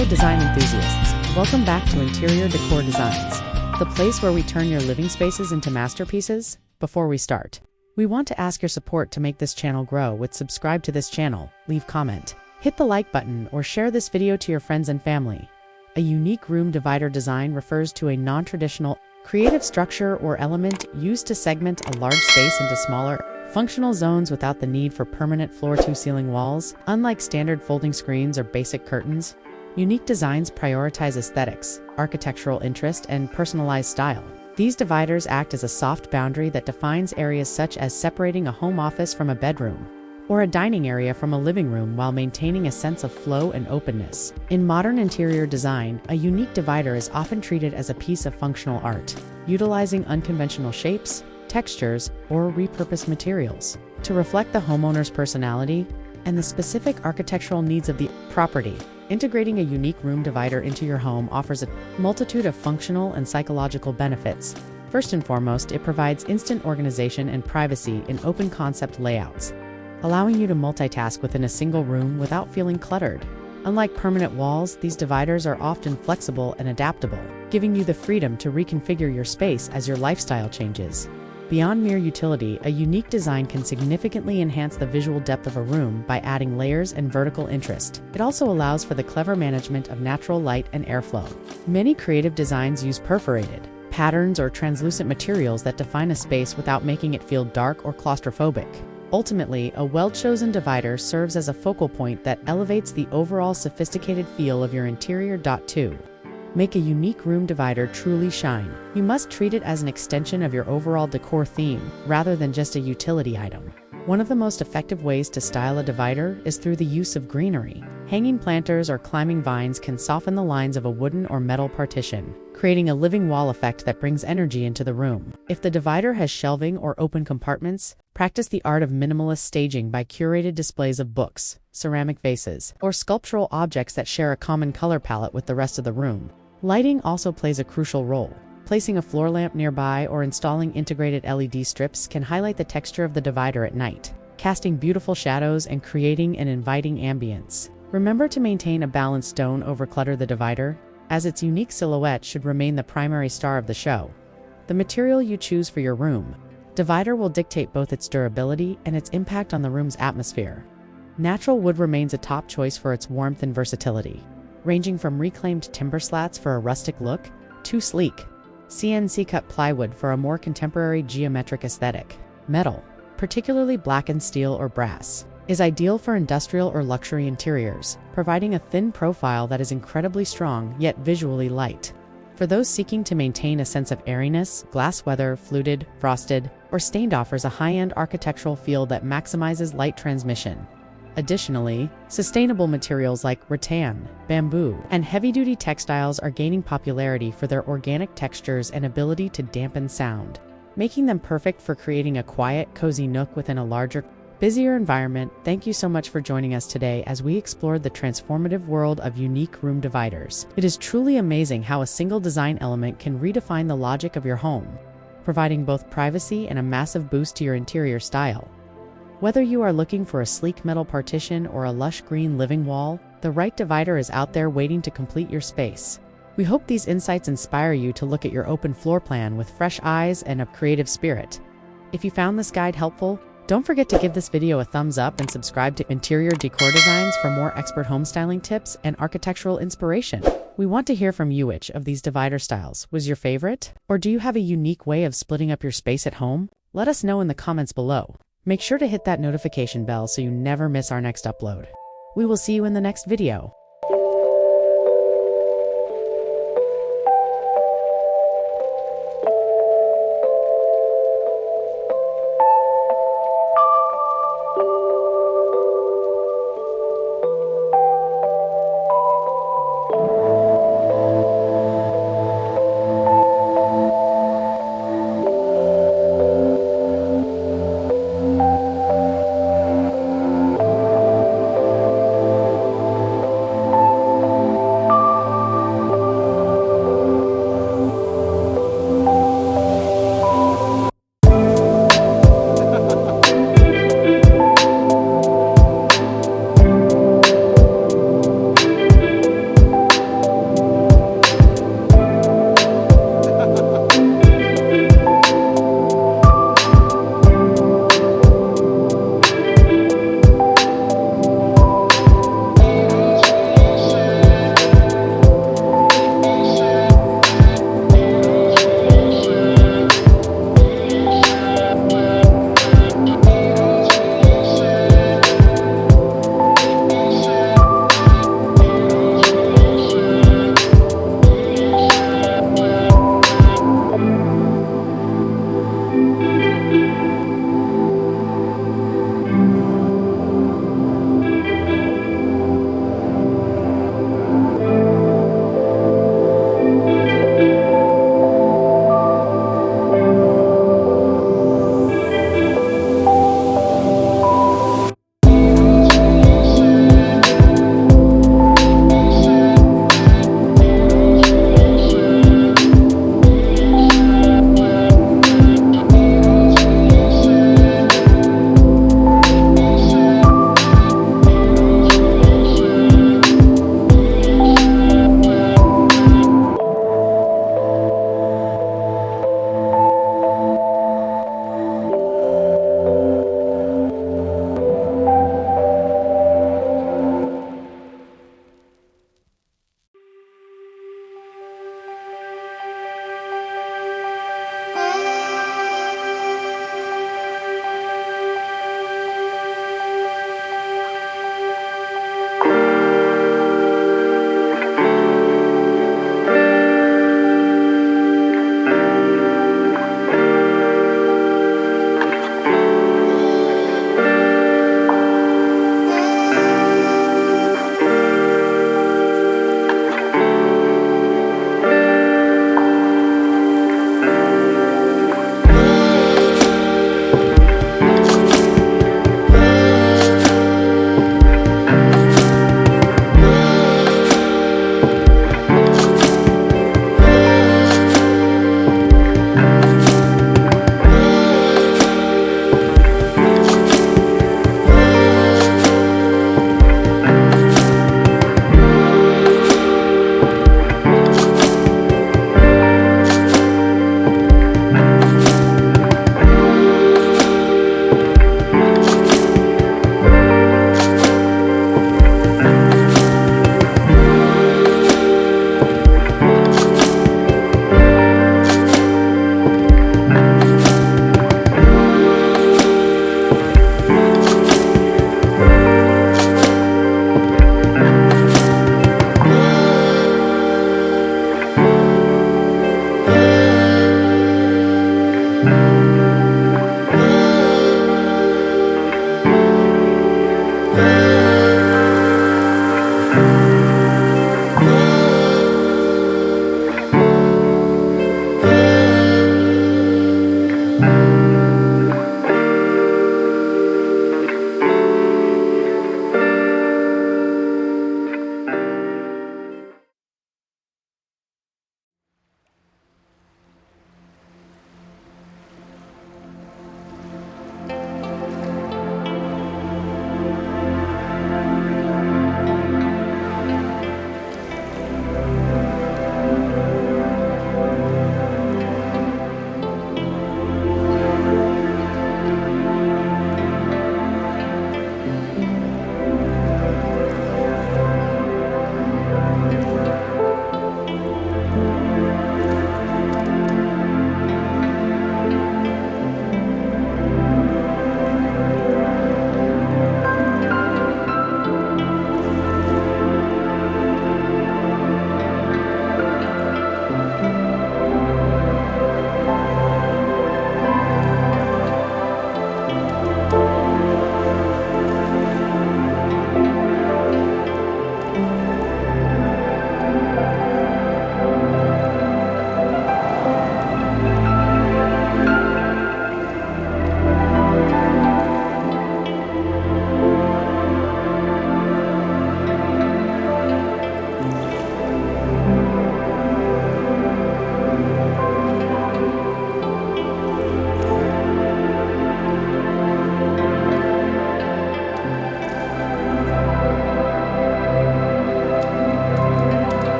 Hello design enthusiasts, welcome back to Interior Decor Designs, the place where we turn your living spaces into masterpieces. Before we start, we want to ask your support to make this channel grow. Subscribe to this channel, leave comment, hit the like button, or share this video to your friends and family. A unique room divider design refers to a non-traditional, creative structure or element used to segment a large space into smaller, functional zones without the need for permanent floor-to-ceiling walls. Unlike standard folding screens or basic curtains, unique designs prioritize aesthetics, architectural interest, and personalized style. These dividers act as a soft boundary that defines areas such as separating a home office from a bedroom, or a dining area from a living room, while maintaining a sense of flow and openness. In modern interior design, a unique divider is often treated as a piece of functional art, utilizing unconventional shapes, textures, or repurposed materials to reflect the homeowner's personality and the specific architectural needs of the property. Integrating a unique room divider into your home offers a multitude of functional and psychological benefits. First and foremost, it provides instant organization and privacy in open concept layouts, allowing you to multitask within a single room without feeling cluttered. Unlike permanent walls, these dividers are often flexible and adaptable, giving you the freedom to reconfigure your space as your lifestyle changes. Beyond mere utility, a unique design can significantly enhance the visual depth of a room by adding layers and vertical interest. It also allows for the clever management of natural light and airflow. Many creative designs use perforated patterns or translucent materials that define a space without making it feel dark or claustrophobic. Ultimately, a well-chosen divider serves as a focal point that elevates the overall sophisticated feel of your interior. To make a unique room divider truly shine, you must treat it as an extension of your overall decor theme, rather than just a utility item. One of the most effective ways to style a divider is through the use of greenery. Hanging planters or climbing vines can soften the lines of a wooden or metal partition, creating a living wall effect that brings energy into the room. If the divider has shelving or open compartments, practice the art of minimalist staging by curated displays of books, ceramic vases, or sculptural objects that share a common color palette with the rest of the room. Lighting also plays a crucial role. Placing a floor lamp nearby or installing integrated LED strips can highlight the texture of the divider at night, casting beautiful shadows and creating an inviting ambience. Remember to maintain a balanced don't overclutter the divider, as its unique silhouette should remain the primary star of the show. The material you choose for your room divider will dictate both its durability and its impact on the room's atmosphere. Natural wood remains a top choice for its warmth and versatility, ranging from reclaimed timber slats for a rustic look to sleek, CNC-cut plywood for a more contemporary geometric aesthetic. Metal, particularly blackened steel or brass, is ideal for industrial or luxury interiors, providing a thin profile that is incredibly strong yet visually light. For those seeking to maintain a sense of airiness, glass, whether fluted, frosted, or stained, offers a high-end architectural feel that maximizes light transmission. Additionally, sustainable materials like rattan, bamboo, and heavy-duty textiles are gaining popularity for their organic textures and ability to dampen sound, making them perfect for creating a quiet, cozy nook within a larger, busier environment. Thank you so much for joining us today as we explored the transformative world of unique room dividers. It is truly amazing how a single design element can redefine the logic of your home, providing both privacy and a massive boost to your interior style. Whether you are looking for a sleek metal partition or a lush green living wall, the right divider is out there waiting to complete your space. We hope these insights inspire you to look at your open floor plan with fresh eyes and a creative spirit. If you found this guide helpful, don't forget to give this video a thumbs up and subscribe to Interior Decor Designs for more expert home styling tips and architectural inspiration. We want to hear from you. Which of these divider styles was your favorite? Or do you have a unique way of splitting up your space at home? Let us know in the comments below. Make sure to hit that notification bell so you never miss our next upload. We will see you in the next video.